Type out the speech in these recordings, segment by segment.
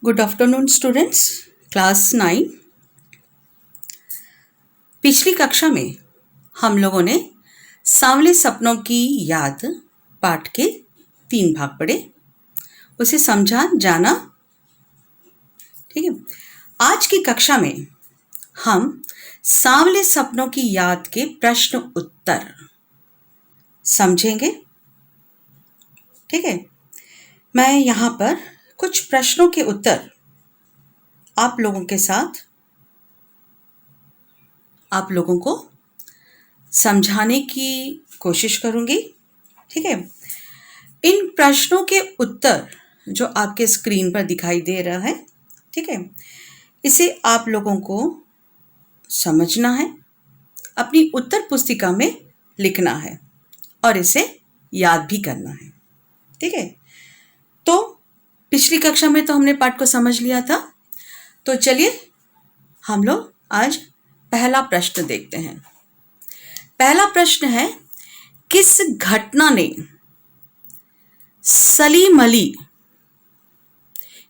Good afternoon students, class 9। पिछली कक्षा में हम लोगों ने सांवले सपनों की याद पाठ के 3 भाग पढ़े, उसे समझा जाना। ठीक है, आज की कक्षा में हम सांवले सपनों की याद के प्रश्न उत्तर समझेंगे। ठीक है, मैं यहाँ पर कुछ प्रश्नों के उत्तर आप लोगों के साथ आप लोगों को समझाने की कोशिश करूंगी। ठीक है, इन प्रश्नों के उत्तर जो आपके स्क्रीन पर दिखाई दे रहा है, ठीक है, इसे आप लोगों को समझना है, अपनी उत्तर पुस्तिका में लिखना है और इसे याद भी करना है। ठीक है, तो पिछली कक्षा में तो हमने पाठ को समझ लिया था, तो चलिए हम लोग आज पहला प्रश्न देखते हैं। पहला प्रश्न है, किस घटना ने सलीम अली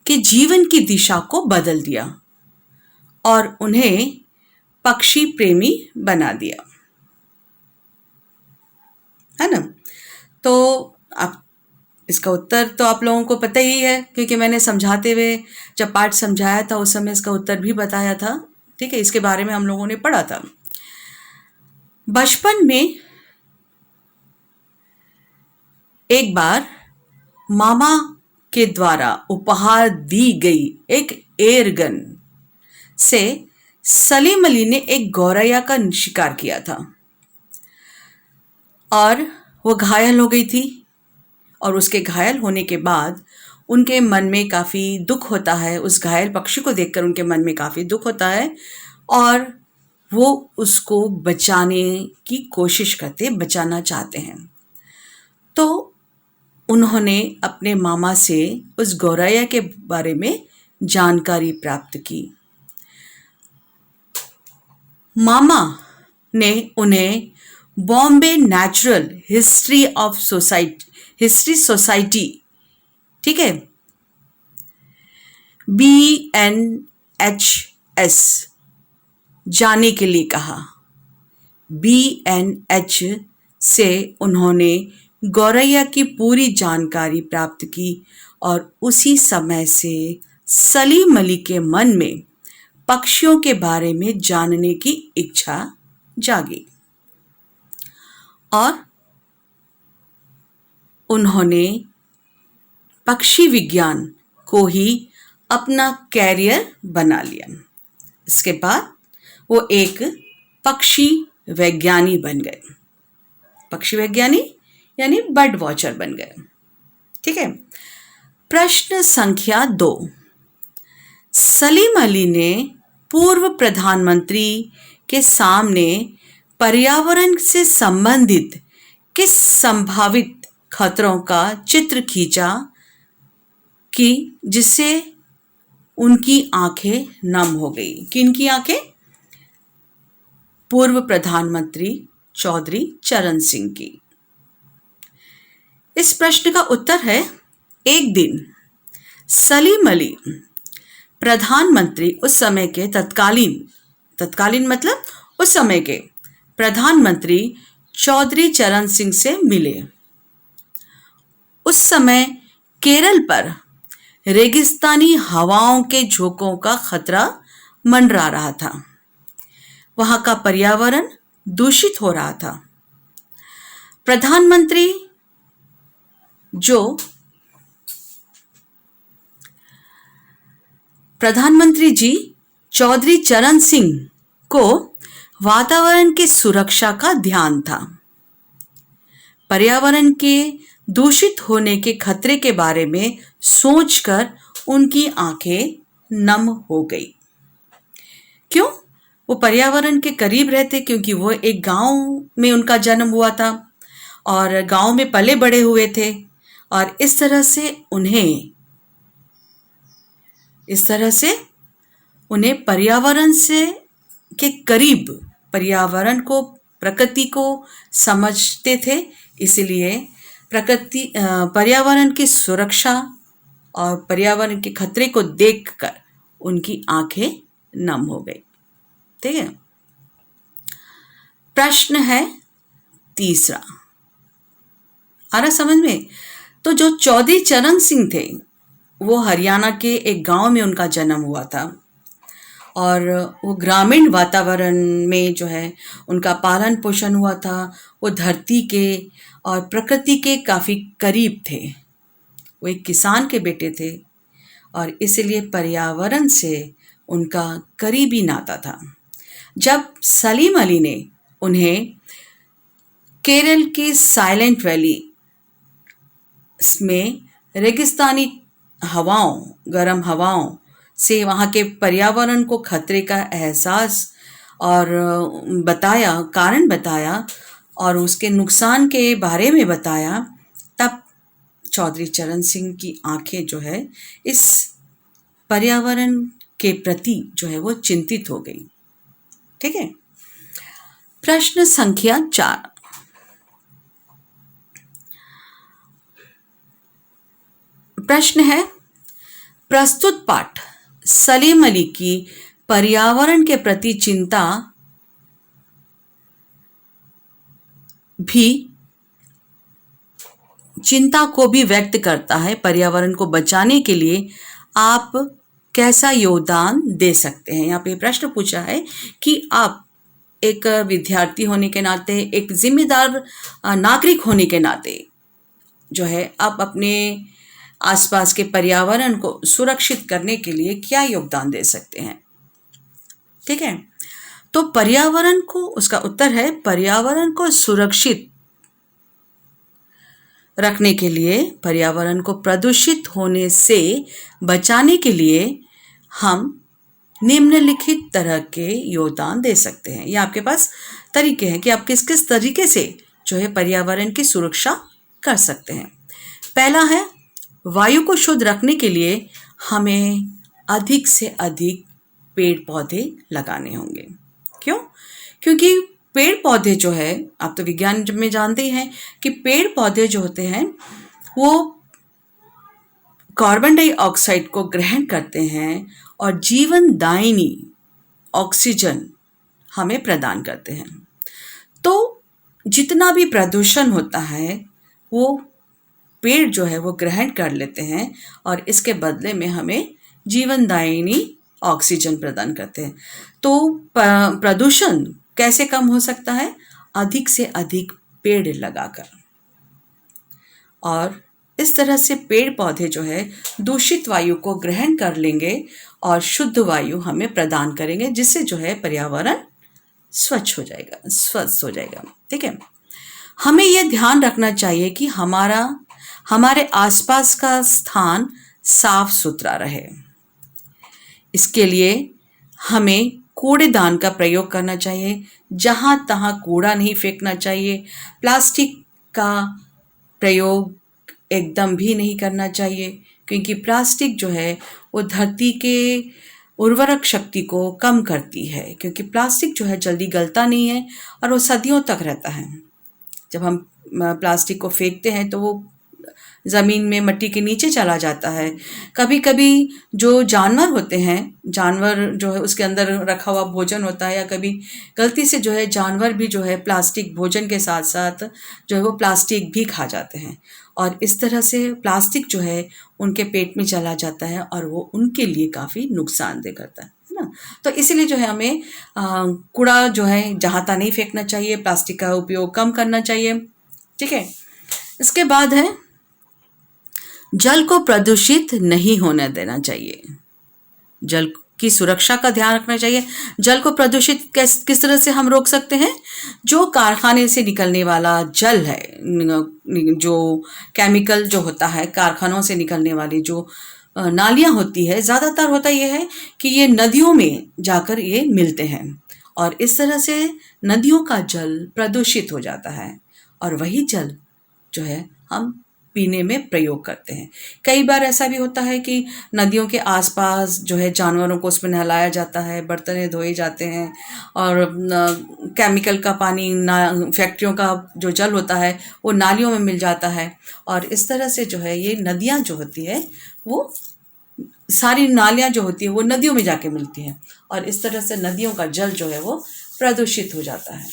के जीवन की दिशा को बदल दिया और उन्हें पक्षी प्रेमी बना दिया? है ना? तो आप इसका उत्तर तो आप लोगों को पता ही है, क्योंकि मैंने समझाते हुए जब पाठ समझाया था उस समय इसका उत्तर भी बताया था। ठीक है, इसके बारे में हम लोगों ने पढ़ा था। बचपन में एक बार मामा के द्वारा उपहार दी गई एक एयरगन से सलीम अली ने एक गौरैया का शिकार किया था और वो घायल हो गई थी, और उसके घायल होने के बाद उनके मन में काफ़ी दुख होता है। उस घायल पक्षी को देखकर उनके मन में काफ़ी दुख होता है और वो उसको बचाने की कोशिश करते, बचाना चाहते हैं। तो उन्होंने अपने मामा से उस गौरैया के बारे में जानकारी प्राप्त की। मामा ने उन्हें बॉम्बे नेचुरल हिस्ट्री सोसाइटी, ठीक है, BNHS जाने के लिए कहा। BNH से उन्होंने गौरैया की पूरी जानकारी प्राप्त की और उसी समय से सलीम अली के मन में पक्षियों के बारे में जानने की इच्छा जागी और उन्होंने पक्षी विज्ञान को ही अपना कैरियर बना लिया। इसके बाद वो एक पक्षी वैज्ञानी बन गए। पक्षी वैज्ञानी यानी बर्ड वॉचर बन गए। ठीक है, प्रश्न संख्या 2, सलीम अली ने पूर्व प्रधानमंत्री के सामने पर्यावरण से संबंधित किस संभावित खतरों का चित्र खींचा कि जिससे उनकी आंखें नम हो गई? किनकी आंखें? पूर्व प्रधानमंत्री चौधरी चरण सिंह की। इस प्रश्न का उत्तर है, एक दिन सलीम अली प्रधानमंत्री, उस समय के तत्कालीन मतलब उस समय के प्रधानमंत्री चौधरी चरण सिंह से मिले। उस समय केरल पर रेगिस्तानी हवाओं के झोंकों का खतरा मंडरा रहा था। वहां का पर्यावरण दूषित हो रहा था। प्रधानमंत्री जी चौधरी चरण सिंह को वातावरण की सुरक्षा का ध्यान था। पर्यावरण के दूषित होने के खतरे के बारे में सोचकर उनकी आंखें नम हो गई। क्यों? वो पर्यावरण के करीब रहते, क्योंकि वो एक गांव में उनका जन्म हुआ था और गांव में पले बड़े हुए थे, और इस तरह से उन्हें पर्यावरण से के करीब, पर्यावरण को, प्रकृति को समझते थे। इसलिए पर्यावरण की सुरक्षा और पर्यावरण के खतरे को देखकर उनकी आंखें नम हो गई। ठीक है। प्रश्न है तीसरा, आ रहा समझ में? तो जो चौधरी चरण सिंह थे वो हरियाणा के एक गांव में उनका जन्म हुआ था और वो ग्रामीण वातावरण में जो है उनका पालन पोषण हुआ था। वो धरती के और प्रकृति के काफ़ी करीब थे। वो एक किसान के बेटे थे और इसलिए पर्यावरण से उनका करीबी नाता था। जब सलीम अली ने उन्हें केरल की साइलेंट वैली में रेगिस्तानी हवाओं, गर्म हवाओं से वहाँ के पर्यावरण को खतरे का एहसास और कारण बताया और उसके नुकसान के बारे में बताया, तब चौधरी चरण सिंह की आंखें जो है इस पर्यावरण के प्रति जो है वो चिंतित हो गई। ठीक है। प्रश्न संख्या 4, प्रश्न है प्रस्तुत पाठ सलीम अली की पर्यावरण के प्रति चिंता को भी व्यक्त करता है। पर्यावरण को बचाने के लिए आप कैसा योगदान दे सकते हैं? यहाँ पे प्रश्न पूछा है कि आप एक विद्यार्थी होने के नाते, एक जिम्मेदार नागरिक होने के नाते जो है आप अपने आसपास के पर्यावरण को सुरक्षित करने के लिए क्या योगदान दे सकते हैं? ठीक है। तो पर्यावरण को, उसका उत्तर है पर्यावरण को सुरक्षित रखने के लिए, पर्यावरण को प्रदूषित होने से बचाने के लिए हम निम्नलिखित तरह के योगदान दे सकते हैं। ये आपके पास तरीके हैं कि आप किस किस तरीके से जो है पर्यावरण की सुरक्षा कर सकते हैं। पहला है, वायु को शुद्ध रखने के लिए हमें अधिक से अधिक पेड़ पौधे लगाने होंगे। क्यों? क्योंकि पेड़ पौधे जो है, आप तो विज्ञान में जानते ही हैं कि पेड़ पौधे जो होते हैं वो कार्बन डाइऑक्साइड को ग्रहण करते हैं और जीवनदायिनी ऑक्सीजन हमें प्रदान करते हैं। तो जितना भी प्रदूषण होता है वो पेड़ जो है वो ग्रहण कर लेते हैं और इसके बदले में हमें जीवनदायिनी ऑक्सीजन प्रदान करते हैं। तो प्रदूषण कैसे कम हो सकता है? अधिक से अधिक पेड़ लगाकर। और इस तरह से पेड़ पौधे जो है दूषित वायु को ग्रहण कर लेंगे और शुद्ध वायु हमें प्रदान करेंगे, जिससे जो है पर्यावरण स्वच्छ हो जाएगा, स्वस्थ हो जाएगा। ठीक है। हमें यह ध्यान रखना चाहिए कि हमारे आसपास का स्थान साफ सुथरा रहे। इसके लिए हमें कूड़ेदान का प्रयोग करना चाहिए, जहाँ तहाँ कूड़ा नहीं फेंकना चाहिए। प्लास्टिक का प्रयोग एकदम भी नहीं करना चाहिए, क्योंकि प्लास्टिक जो है वो धरती के उर्वरक शक्ति को कम करती है, क्योंकि प्लास्टिक जो है जल्दी गलता नहीं है और वो सदियों तक रहता है। जब हम प्लास्टिक को फेंकते हैं तो वो ज़मीन में मिट्टी के नीचे चला जाता है। कभी कभी जो जानवर होते हैं, जानवर जो है उसके अंदर रखा हुआ भोजन होता है, या कभी गलती से जो है जानवर भी जो है प्लास्टिक भोजन के साथ साथ जो है वो प्लास्टिक भी खा जाते हैं और इस तरह से प्लास्टिक जो है उनके पेट में चला जाता है और वो उनके लिए काफ़ी नुकसानदेह करता है ना। तो इसीलिए जो है हमें कूड़ा जो है जहाँ तहाँ नहीं फेंकना चाहिए, प्लास्टिक का उपयोग कम करना चाहिए। ठीक है। इसके बाद है, जल को प्रदूषित नहीं होने देना चाहिए। जल की सुरक्षा का ध्यान रखना चाहिए। जल को प्रदूषित किस तरह से हम रोक सकते हैं? जो कारखाने से निकलने वाला जल है, जो केमिकल जो होता है, कारखानों से निकलने वाली जो नालियाँ होती है, ज़्यादातर होता यह है कि ये नदियों में जाकर ये मिलते हैं और इस तरह से नदियों का जल प्रदूषित हो जाता है और वही जल जो है हम पीने में प्रयोग करते हैं। कई बार ऐसा भी होता है कि नदियों के आसपास जो है जानवरों को उसमें नहलाया जाता है, बर्तन धोए जाते हैं और केमिकल का पानी ना फैक्ट्रियों का जो जल होता है वो नालियों में मिल जाता है और इस तरह से जो है ये नदियाँ जो होती है वो सारी नालियाँ जो होती है वो नदियों में जाके मिलती हैं और इस तरह से नदियों का जल जो है वो प्रदूषित हो जाता है।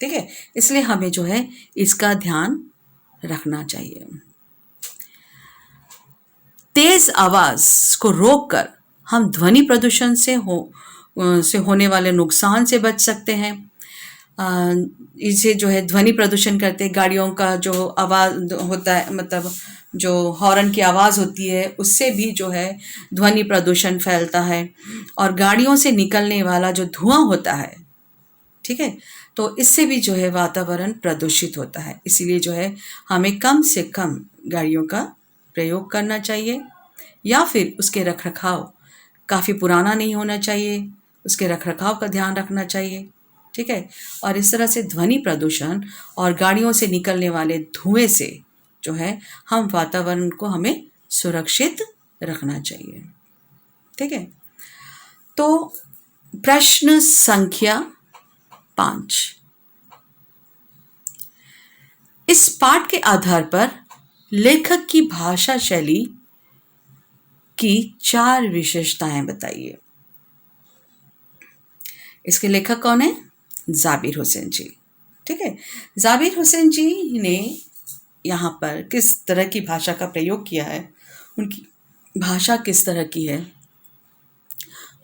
ठीक है, इसलिए हमें जो है इसका ध्यान रखना चाहिए। तेज आवाज को रोककर हम ध्वनि प्रदूषण से होने वाले नुकसान से बच सकते हैं। इसे जो है ध्वनि प्रदूषण करते गाड़ियों का जो आवाज़ होता है, मतलब जो हॉर्न की आवाज़ होती है उससे भी जो है ध्वनि प्रदूषण फैलता है और गाड़ियों से निकलने वाला जो धुआं होता है, ठीक है, तो इससे भी जो है वातावरण प्रदूषित होता है। इसीलिए जो है हमें कम से कम गाड़ियों का प्रयोग करना चाहिए या फिर उसके रखरखाव काफ़ी पुराना नहीं होना चाहिए, उसके रखरखाव का ध्यान रखना चाहिए। ठीक है, और इस तरह से ध्वनि प्रदूषण और गाड़ियों से निकलने वाले धुएं से जो है हम वातावरण को हमें सुरक्षित रखना चाहिए। ठीक है, तो प्रश्न संख्या 5, इस पाठ के आधार पर लेखक की भाषा शैली की 4 विशेषताएं बताइए। इसके लेखक कौन है? जाबिर हुसैन जी। ठीक है, जाबिर हुसैन जी ने यहाँ पर किस तरह की भाषा का प्रयोग किया है, उनकी भाषा किस तरह की है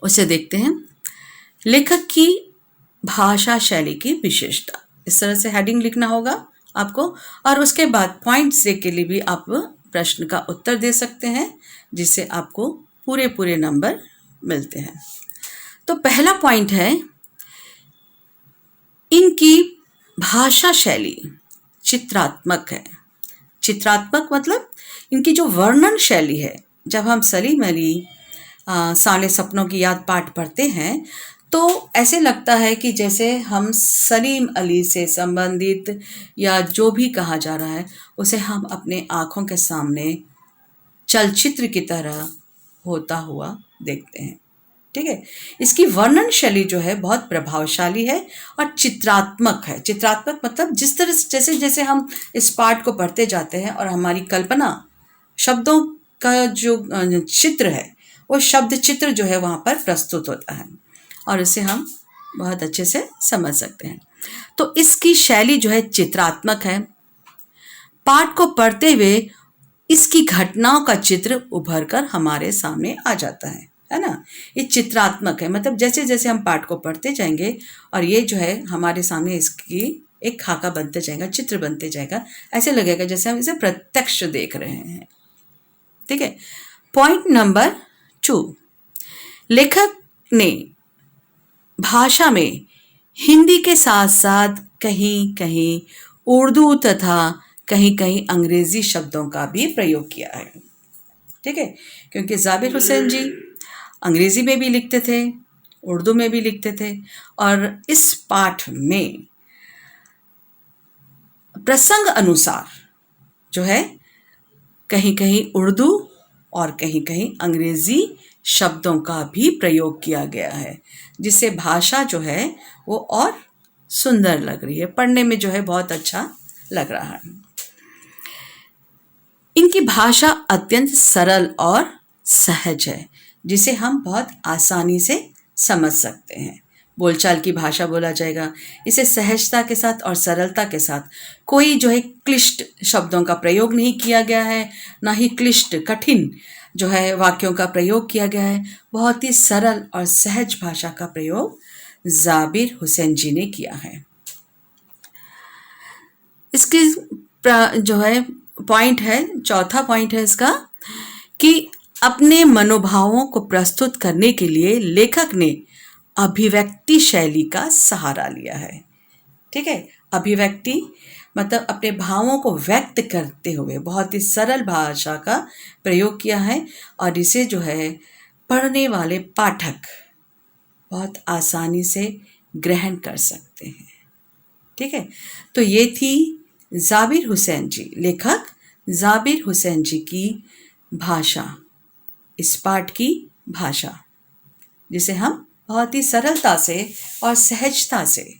उसे देखते हैं। लेखक की भाषा शैली की विशेषता, इस तरह से हेडिंग लिखना होगा आपको और उसके बाद पॉइंट्स के लिए भी आप प्रश्न का उत्तर दे सकते हैं जिससे आपको पूरे नंबर मिलते हैं। तो पहला पॉइंट है, इनकी भाषा शैली चित्रात्मक है। चित्रात्मक मतलब इनकी जो वर्णन शैली है, जब हम सलीम अली साले सपनों की याद पाठ पढ़ते हैं तो ऐसे लगता है कि जैसे हम सलीम अली से संबंधित या जो भी कहा जा रहा है उसे हम अपने आँखों के सामने चलचित्र की तरह होता हुआ देखते हैं। ठीक है, इसकी वर्णन शैली जो है बहुत प्रभावशाली है और चित्रात्मक है। चित्रात्मक मतलब जिस तरह से जैसे जैसे हम इस पाठ को पढ़ते जाते हैं और हमारी कल्पना शब्दों का जो चित्र है वो शब्द चित्र जो है वहाँ पर प्रस्तुत होता है और इसे हम बहुत अच्छे से समझ सकते हैं। तो इसकी शैली जो है चित्रात्मक है। पाठ को पढ़ते हुए इसकी घटनाओं का चित्र उभर कर हमारे सामने आ जाता है ना। ये चित्रात्मक है, मतलब जैसे जैसे हम पाठ को पढ़ते जाएंगे और ये जो है हमारे सामने इसकी एक खाका बनते जाएगा, चित्र बनते जाएगा, ऐसे लगेगा जैसे हम इसे प्रत्यक्ष देख रहे हैं। ठीक है, पॉइंट नंबर 2, लेखक ने भाषा में हिंदी के साथ साथ कहीं कहीं उर्दू तथा कहीं कहीं अंग्रेजी शब्दों का भी प्रयोग किया है। ठीक है, क्योंकि जाबिर हुसैन जी अंग्रेजी में भी लिखते थे, उर्दू में भी लिखते थे और इस पाठ में प्रसंग अनुसार जो है कहीं कहीं उर्दू और कहीं कहीं अंग्रेजी शब्दों का भी प्रयोग किया गया है, जिससे भाषा जो है वो और सुंदर लग रही है, पढ़ने में जो है बहुत अच्छा लग रहा है। इनकी भाषा अत्यंत सरल और सहज है, जिसे हम बहुत आसानी से समझ सकते हैं। बोलचाल की भाषा बोला जाएगा। इसे सहजता के साथ और सरलता के साथ कोई जो है क्लिष्ट शब्दों का प्रयोग नहीं किया गया है, ना ही क्लिष्ट कठिन जो है वाक्यों का प्रयोग किया गया है। बहुत ही सरल और सहज भाषा का प्रयोग जाबिर हुसैन जी ने किया है। इसकी जो है पॉइंट है, चौथा पॉइंट है इसका कि अपने मनोभावों को प्रस्तुत करने के लिए लेखक ने अभिव्यक्ति शैली का सहारा लिया है। ठीक है, अभिव्यक्ति मतलब अपने भावों को व्यक्त करते हुए बहुत ही सरल भाषा का प्रयोग किया है और इसे जो है पढ़ने वाले पाठक बहुत आसानी से ग्रहण कर सकते हैं। ठीक है, तो ये थी जाबिर हुसैन जी, लेखक जाबिर हुसैन जी की भाषा, इस पाठ की भाषा, जिसे हम बहुत ही सरलता से और सहजता से,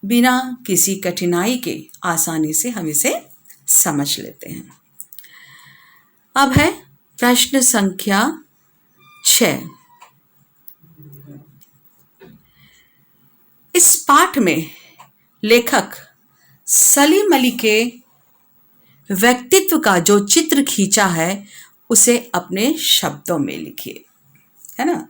बिना किसी कठिनाई के आसानी से हम इसे समझ लेते हैं। अब है प्रश्न संख्या 6। इस पाठ में लेखक सलीम अली के व्यक्तित्व का जो चित्र खींचा है उसे अपने शब्दों में लिखिए, है ना।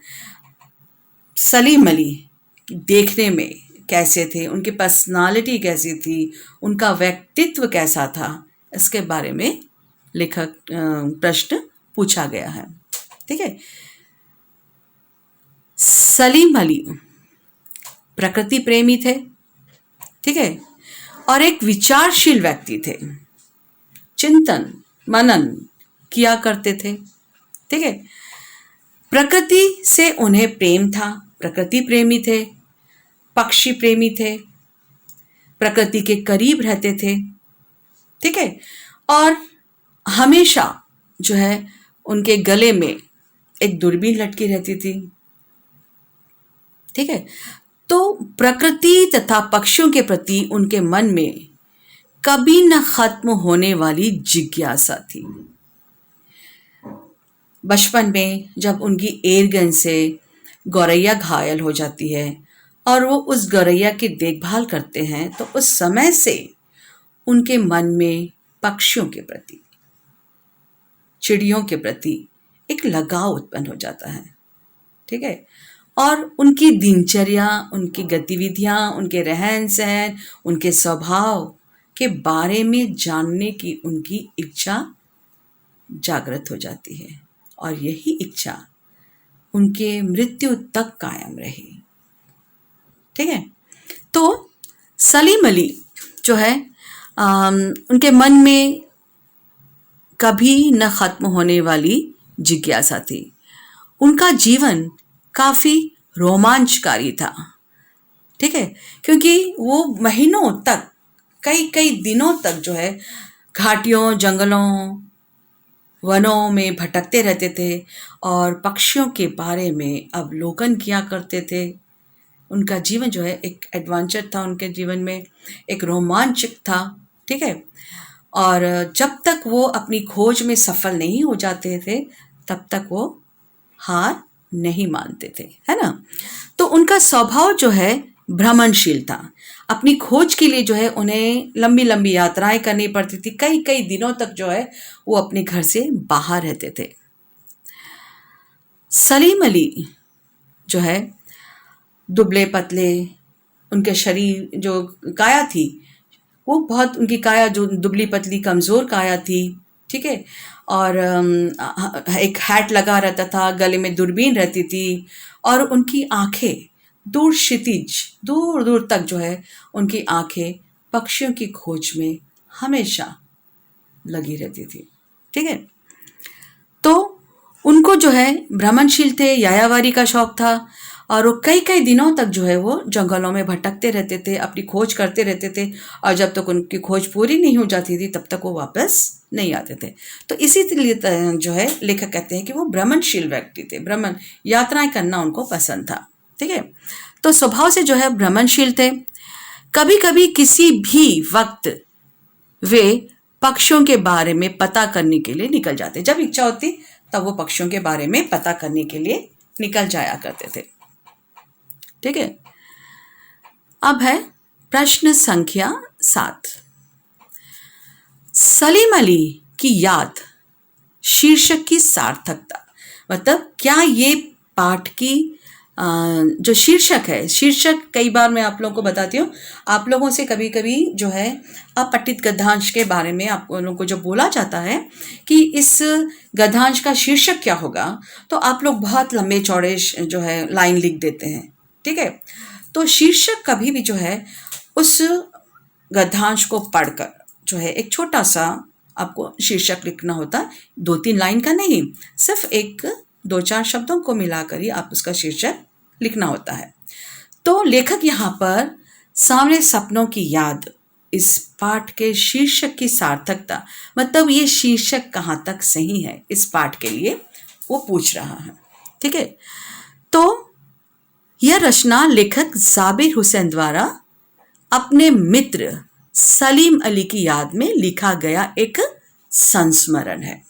सलीम अली देखने में कैसे थे, उनकी पर्सनालिटी कैसी थी, उनका व्यक्तित्व कैसा था, इसके बारे में लेखक प्रश्न पूछा गया है। ठीक है। सलीम अली प्रकृति प्रेमी थे, ठीक है, और एक विचारशील व्यक्ति थे, चिंतन मनन किया करते थे। ठीक है। प्रकृति से उन्हें प्रेम था, प्रकृति प्रेमी थे, पक्षी प्रेमी थे, प्रकृति के करीब रहते थे। ठीक है। और हमेशा जो है उनके गले में एक दूरबीन लटकी रहती थी। ठीक है। तो प्रकृति तथा पक्षियों के प्रति उनके मन में कभी न खत्म होने वाली जिज्ञासा थी। बचपन में जब उनकी एयरगन से गौरैया घायल हो जाती है और वो उस गौरैया की देखभाल करते हैं, तो उस समय से उनके मन में पक्षियों के प्रति, चिड़ियों के प्रति एक लगाव उत्पन्न हो जाता है। ठीक है। और उनकी दिनचर्या, उनकी गतिविधियां, उनके रहन सहन, उनके स्वभाव के बारे में जानने की उनकी इच्छा जागृत हो जाती है, और यही इच्छा उनके मृत्यु तक कायम रही। ठीक है। तो सलीम अली जो है उनके मन में कभी न खत्म होने वाली जिज्ञासा थी। उनका जीवन काफ़ी रोमांचकारी था। ठीक है। क्योंकि वो महीनों तक, कई कई दिनों तक जो है घाटियों, जंगलों, वनों में भटकते रहते थे और पक्षियों के बारे में अवलोकन किया करते थे। उनका जीवन जो है एक एडवेंचर था, उनके जीवन में एक रोमांचक था। ठीक है। और जब तक वो अपनी खोज में सफल नहीं हो जाते थे तब तक वो हार नहीं मानते थे, है ना। तो उनका स्वभाव जो है भ्रमणशील था। अपनी खोज के लिए जो है उन्हें लंबी लंबी यात्राएं करनी पड़ती थी। कई कई दिनों तक जो है वो अपने घर से बाहर रहते थे। सलीम अली जो है दुबले पतले, उनके शरीर जो काया थी वो बहुत, उनकी काया जो दुबली पतली कमज़ोर काया थी। ठीक है। और एक हैट लगा रहता था, गले में दूरबीन रहती थी, और उनकी आंखें दूर क्षितिज, दूर दूर तक जो है उनकी आंखें पक्षियों की खोज में हमेशा लगी रहती थी। ठीक है। तो उनको जो है भ्रमणशील थे, यायावारी का शौक था, और वो कई कई दिनों तक जो है वो जंगलों में भटकते रहते थे, अपनी खोज करते रहते थे, और जब तक उनकी खोज पूरी नहीं हो जाती थी तब तक वो वापस नहीं आते थे। तो इसीलिए जो है लेखक कहते हैं कि वो भ्रमणशील व्यक्ति थे, भ्रमण यात्राएं करना उनको पसंद था। ठीक है। तो स्वभाव से जो है भ्रमणशील थे। कभी कभी किसी भी वक्त वे पक्षियों के बारे में पता करने के लिए निकल जाते, जब इच्छा होती तब वो पक्षियों के बारे में पता करने के लिए निकल जाया करते थे। ठीक है। अब है प्रश्न संख्या 7। सलीम अली की याद शीर्षक की सार्थकता, मतलब क्या ये पाठ की जो शीर्षक है, शीर्षक कई बार मैं आप लोगों को बताती हूँ, आप लोगों से कभी कभी जो है अपठित गद्यांश के बारे में आप लोगों को जो बोला जाता है कि इस गद्यांश का शीर्षक क्या होगा, तो आप लोग बहुत लंबे चौड़े जो है लाइन लिख देते हैं। ठीक है। तो शीर्षक कभी भी जो है उस गद्यांश को पढ़कर जो है एक छोटा सा आपको शीर्षक लिखना होता, 2-3 लाइन का नहीं, सिर्फ एक 2-4 शब्दों को मिलाकर ही आप उसका शीर्षक लिखना होता है। तो लेखक यहाँ पर सामने सपनों की याद इस पाठ के शीर्षक की सार्थकता, मतलब ये शीर्षक कहाँ तक सही है इस पाठ के लिए, वो पूछ रहा है। ठीक है, तो यह रचना लेखक जाबिर हुसैन द्वारा अपने मित्र सलीम अली की याद में लिखा गया एक संस्मरण है,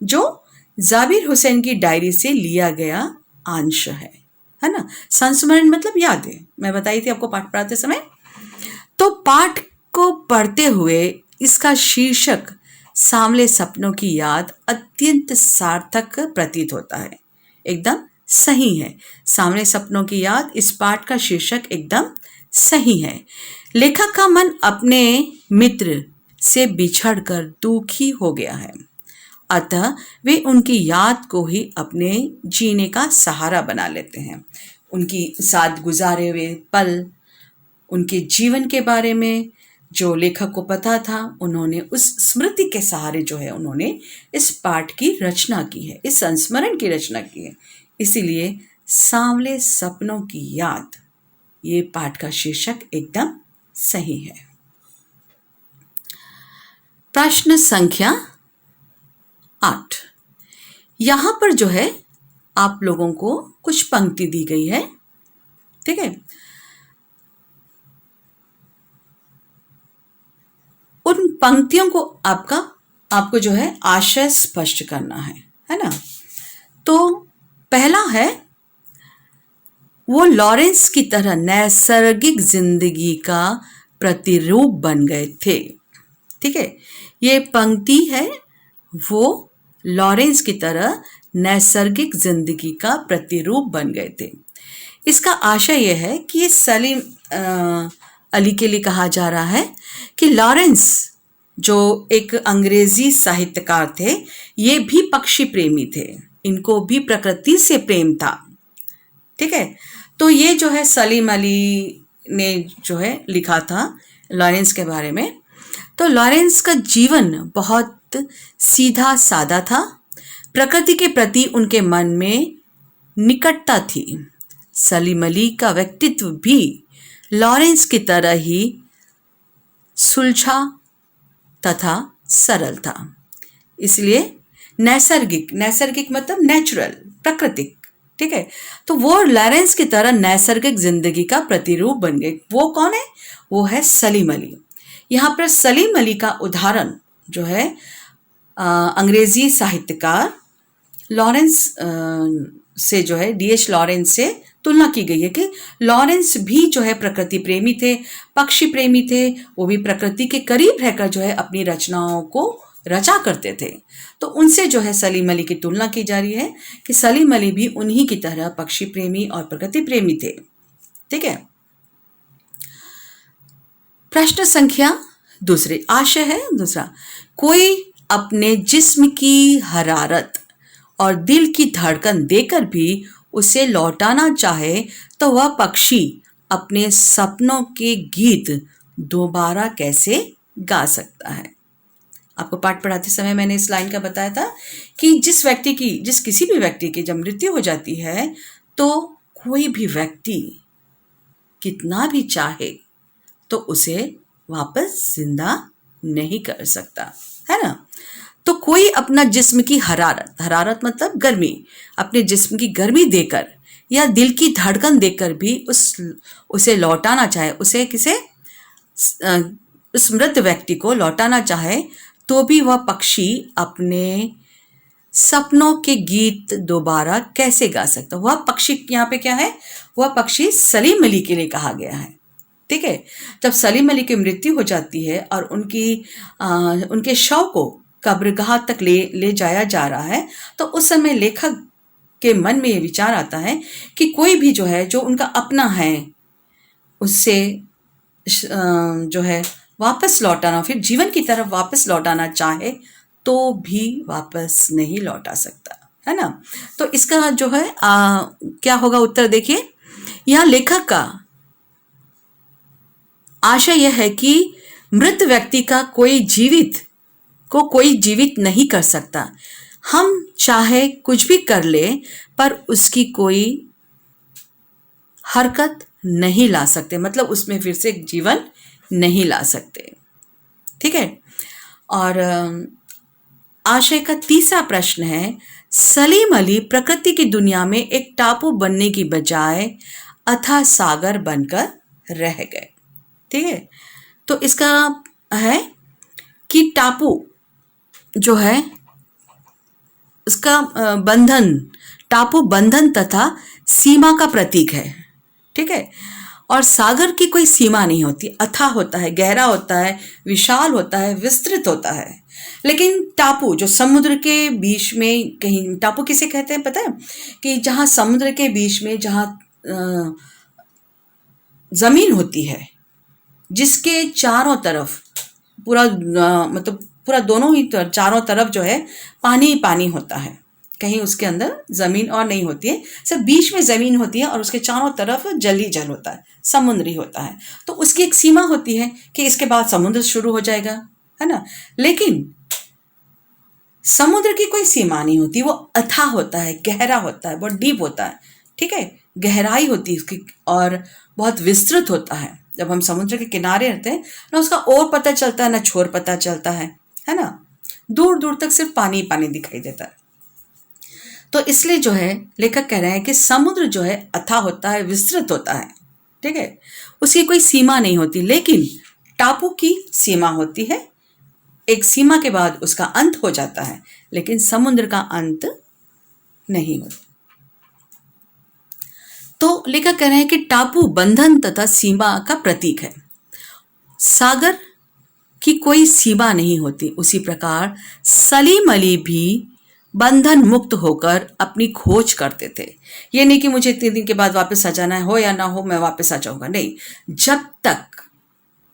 जो जाबिर हुसैन की डायरी से लिया गया अंश है ना। संस्मरण मतलब याद है, मैं बताई थी आपको पाठ पढ़ाते समय। तो पाठ को पढ़ते हुए इसका शीर्षक सांवले सपनों की याद अत्यंत सार्थक प्रतीत होता है, एकदम सही है। सांवले सपनों की याद, इस पाठ का शीर्षक एकदम सही है। लेखक का मन अपने मित्र से बिछड़कर दुखी हो गया है, अतः वे उनकी याद को ही अपने जीने का सहारा बना लेते हैं। उनकी साथ गुजारे हुए पल, उनके जीवन के बारे में जो लेखक को पता था, उन्होंने उस स्मृति के सहारे जो है उन्होंने इस पाठ की रचना की है, इस संस्मरण की रचना की है। इसीलिए सांवले सपनों की याद, ये पाठ का शीर्षक एकदम सही है। प्रश्न संख्या 8। यहां पर जो है आप लोगों को कुछ पंक्ति दी गई है। ठीक है, उन पंक्तियों को आपको जो है आशय स्पष्ट करना है ना। तो पहला है, वो लॉरेंस की तरह नैसर्गिक जिंदगी का प्रतिरूप बन गए थे। ठीक है, ये पंक्ति है, वो लॉरेंस की तरह नैसर्गिक जिंदगी का प्रतिरूप बन गए थे। इसका आशय यह है कि ये सलीम अली के लिए कहा जा रहा है कि लॉरेंस जो एक अंग्रेजी साहित्यकार थे, ये भी पक्षी प्रेमी थे, इनको भी प्रकृति से प्रेम था। ठीक है, तो ये जो है सलीम अली ने जो है लिखा था लॉरेंस के बारे में। तो लॉरेंस का जीवन बहुत सीधा सादा था, प्रकृति के प्रति उनके मन में निकटता थी। सलीम अली का व्यक्तित्व भी लॉरेंस की तरह ही सुलझा तथा सरल था। इसलिए नैसर्गिक मतलब नेचुरल, प्राकृतिक। ठीक है, तो वो लॉरेंस की तरह नैसर्गिक जिंदगी का प्रतिरूप बन गए। वो कौन है? वो है सलीम अली। यहाँ पर सलीम अली का उदाहरण जो है अंग्रेजी साहित्यकार लॉरेंस से जो है D.H. लॉरेंस से तुलना की गई है कि लॉरेंस भी जो है प्रकृति प्रेमी थे, पक्षी प्रेमी थे। वो भी प्रकृति के करीब रहकर जो है अपनी रचनाओं को रचा करते थे। तो उनसे जो है सलीम अली की तुलना की जा रही है कि सलीम अली भी उन्हीं की तरह पक्षी प्रेमी और प्रकृति प्रेमी थे। ठीक है, प्रश्न संख्या 2, आशय है दूसरा, कोई अपने जिस्म की हरारत और दिल की धड़कन देकर भी उसे लौटाना चाहे तो वह पक्षी अपने सपनों के गीत दोबारा कैसे गा सकता है। आपको पाठ पढ़ाते समय मैंने इस लाइन का बताया था कि जिस किसी भी व्यक्ति की जब मृत्यु हो जाती है तो कोई भी व्यक्ति कितना भी चाहे तो उसे वापस जिंदा नहीं कर सकता, है ना। तो कोई अपना जिस्म की हरारत मतलब गर्मी, अपने जिस्म की गर्मी देकर या दिल की धड़कन देकर भी उसे लौटाना चाहे, उस मृत व्यक्ति को लौटाना चाहे तो भी वह पक्षी अपने सपनों के गीत दोबारा कैसे गा सकता। वह पक्षी यहाँ पे क्या है? वह पक्षी सलीम अली के लिए कहा गया है। ठीक है, जब सलीम अली की मृत्यु हो जाती है और उनके शव को कब्रगाह तक ले जाया जा रहा है, तो उस समय लेखक के मन में ये विचार आता है कि कोई भी जो है, जो उनका अपना है, उससे जो है वापस लौटाना, फिर जीवन की तरफ वापस लौटाना चाहे तो भी वापस नहीं लौटा सकता, है ना। तो इसका जो है क्या होगा उत्तर? देखिए, यहाँ लेखक का आशय यह है कि मृत व्यक्ति का कोई जीवित नहीं कर सकता। हम चाहे कुछ भी कर ले पर उसकी कोई हरकत नहीं ला सकते, मतलब उसमें फिर से जीवन नहीं ला सकते। ठीक है। और आशय का तीसरा प्रश्न है, सलीम अली प्रकृति की दुनिया में एक टापू बनने की बजाय अथाह सागर बनकर रह गए। ठीक है। तो इसका है कि टापू जो है उसका बंधन, टापू बंधन तथा सीमा का प्रतीक है। ठीक है। और सागर की कोई सीमा नहीं होती, अथाह होता है, गहरा होता है, विशाल होता है, विस्तृत होता है। लेकिन टापू जो समुद्र के बीच में, कहीं टापू किसे कहते हैं पता है? कि जहाँ समुद्र के बीच में जहाँ जमीन होती है, जिसके चारों तरफ पूरा मतलब पूरा दोनों ही चारों तरफ जो है पानी ही पानी होता है, कहीं उसके अंदर जमीन और नहीं होती है, सिर्फ बीच में जमीन होती है और उसके चारों तरफ जल ही जल होता है, समुद्री होता है। तो उसकी एक सीमा होती है कि इसके बाद समुद्र शुरू हो जाएगा, है ना। लेकिन समुद्र की कोई सीमा नहीं होती, वो अथाह होता है, गहरा होता है, बहुत डीप होता है। ठीक है। गहराई होती है उसकी और बहुत विस्तृत होता है। जब हम समुद्र के किनारे रहते हैं ना, उसका ओर पता चलता है ना छोर पता चलता है ना। दूर दूर तक सिर्फ पानी ही पानी दिखाई देता है। तो इसलिए जो है लेखक कह रहे हैं कि समुद्र जो है अथाह होता है, विस्तृत होता है। ठीक है। उसकी कोई सीमा नहीं होती, लेकिन टापू की सीमा होती है। एक सीमा के बाद उसका अंत हो जाता है, लेकिन समुद्र का अंत नहीं होता। तो लेखक कह रहे हैं कि टापू बंधन तथा सीमा का प्रतीक है। सागर की कोई सीमा नहीं होती, उसी प्रकार सलीम अली भी बंधन मुक्त होकर अपनी खोज करते थे। ये नहीं कि मुझे 3 दिन के बाद वापस आ जाना है, हो या ना हो मैं वापस आ जाऊंगा, नहीं। जब तक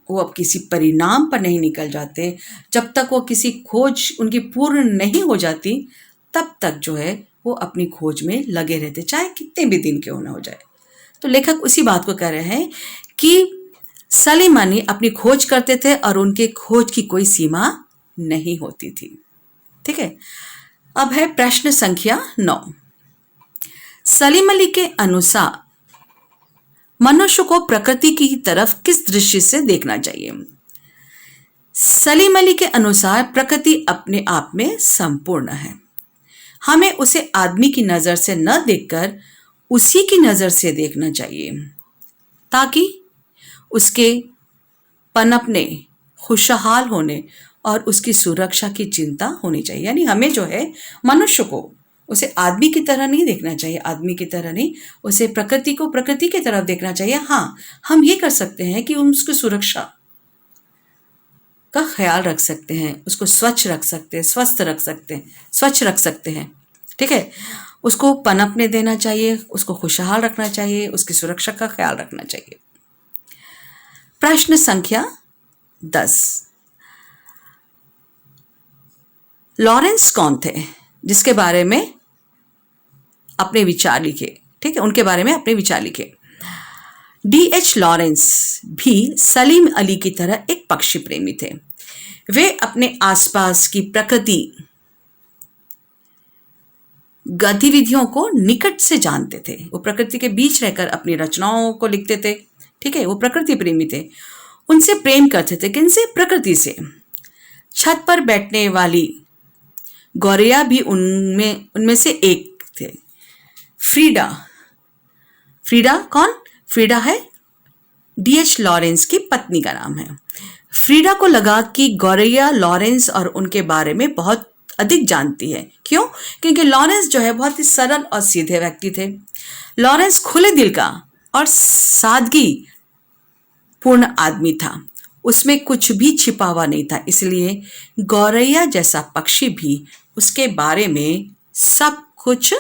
वो अब किसी परिणाम पर नहीं निकल जाते, जब तक वो किसी खोज उनकी पूर्ण नहीं हो जाती, तब तक जो है वो अपनी खोज में लगे रहते, चाहे कितने भी दिन क्यों ना हो जाए। तो लेखक उसी बात को कह रहे हैं कि सलीम अली अपनी खोज करते थे और उनके खोज की कोई सीमा नहीं होती थी। ठीक है। अब है प्रश्न संख्या 9। सलीम अली के अनुसार मनुष्य को प्रकृति की तरफ किस दृष्टि से देखना चाहिए? सलीम अली के अनुसार प्रकृति अपने आप में संपूर्ण है। हमें उसे आदमी की नजर से न देखकर उसी की नजर से देखना चाहिए, ताकि उसके पनपने, खुशहाल होने और उसकी सुरक्षा की चिंता होनी चाहिए। यानी हमें जो है मनुष्य को उसे आदमी की तरह नहीं देखना चाहिए, आदमी की तरह नहीं, उसे प्रकृति को प्रकृति की तरफ देखना चाहिए। हाँ, हम ये कर सकते हैं कि उसकी सुरक्षा का ख्याल रख सकते हैं, उसको स्वच्छ रख सकते हैं, स्वस्थ रख सकते हैं, स्वच्छ रख सकते हैं। ठीक है। उसको पनपने देना चाहिए, उसको खुशहाल रखना चाहिए, उसकी सुरक्षा का ख्याल रखना चाहिए। प्रश्न संख्या 10। लॉरेंस कौन थे जिसके बारे में अपने विचार लिखे? ठीक है, उनके बारे में अपने विचार लिखे। D.H. लॉरेंस भी सलीम अली की तरह एक पक्षी प्रेमी थे। वे अपने आसपास की प्रकृति गतिविधियों को निकट से जानते थे। वो प्रकृति के बीच रहकर अपनी रचनाओं को लिखते थे। ठीक है। वो प्रकृति प्रेमी थे, उनसे प्रेम करते थे। किनसे? प्रकृति से। छत पर बैठने वाली गौरैया भी उनमें से एक थे। फ्रीडा। फ्रीडा कौन? फ्रीडा है D.H. लॉरेंस की पत्नी का नाम है। फ्रीडा को लगा कि गौरैया लॉरेंस और उनके बारे में बहुत अधिक जानती है। क्यों? क्योंकि लॉरेंस जो है बहुत ही सरल और सीधे व्यक्ति थे। लॉरेंस खुले दिल का और सादगी पूर्ण आदमी था, उसमें कुछ भी छिपा हुआ नहीं था। इसलिए गौरैया जैसा पक्षी भी उसके बारे में सब कुछ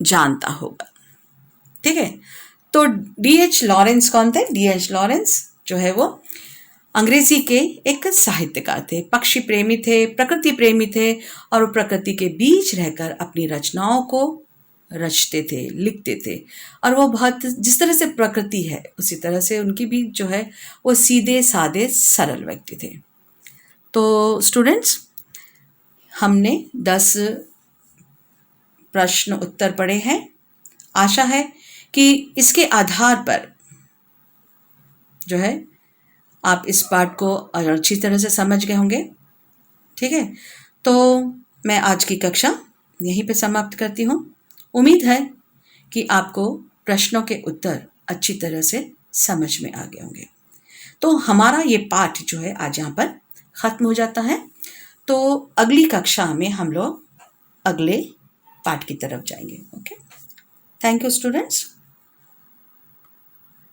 जानता होगा। ठीक है। तो D.H. लॉरेंस कौन थे? D.H. लॉरेंस जो है वो अंग्रेजी के एक साहित्यकार थे, पक्षी प्रेमी थे, प्रकृति प्रेमी थे, और वो प्रकृति के बीच रहकर अपनी रचनाओं को रचते थे, लिखते थे। और वो बहुत, जिस तरह से प्रकृति है उसी तरह से उनकी भी जो है वो सीधे साधे सरल व्यक्ति थे। तो स्टूडेंट्स, हमने 10 प्रश्न उत्तर पढ़े हैं। आशा है कि इसके आधार पर जो है आप इस पाठ को अच्छी तरह से समझ गए होंगे। ठीक है, तो मैं आज की कक्षा यहीं पे समाप्त करती हूँ। उम्मीद है कि आपको प्रश्नों के उत्तर अच्छी तरह से समझ में आ गए होंगे। तो हमारा ये पाठ जो है आज यहाँ पर ख़त्म हो जाता है। तो अगली कक्षा में हम लोग अगले पाठ की तरफ जाएंगे। Okay, thank you students.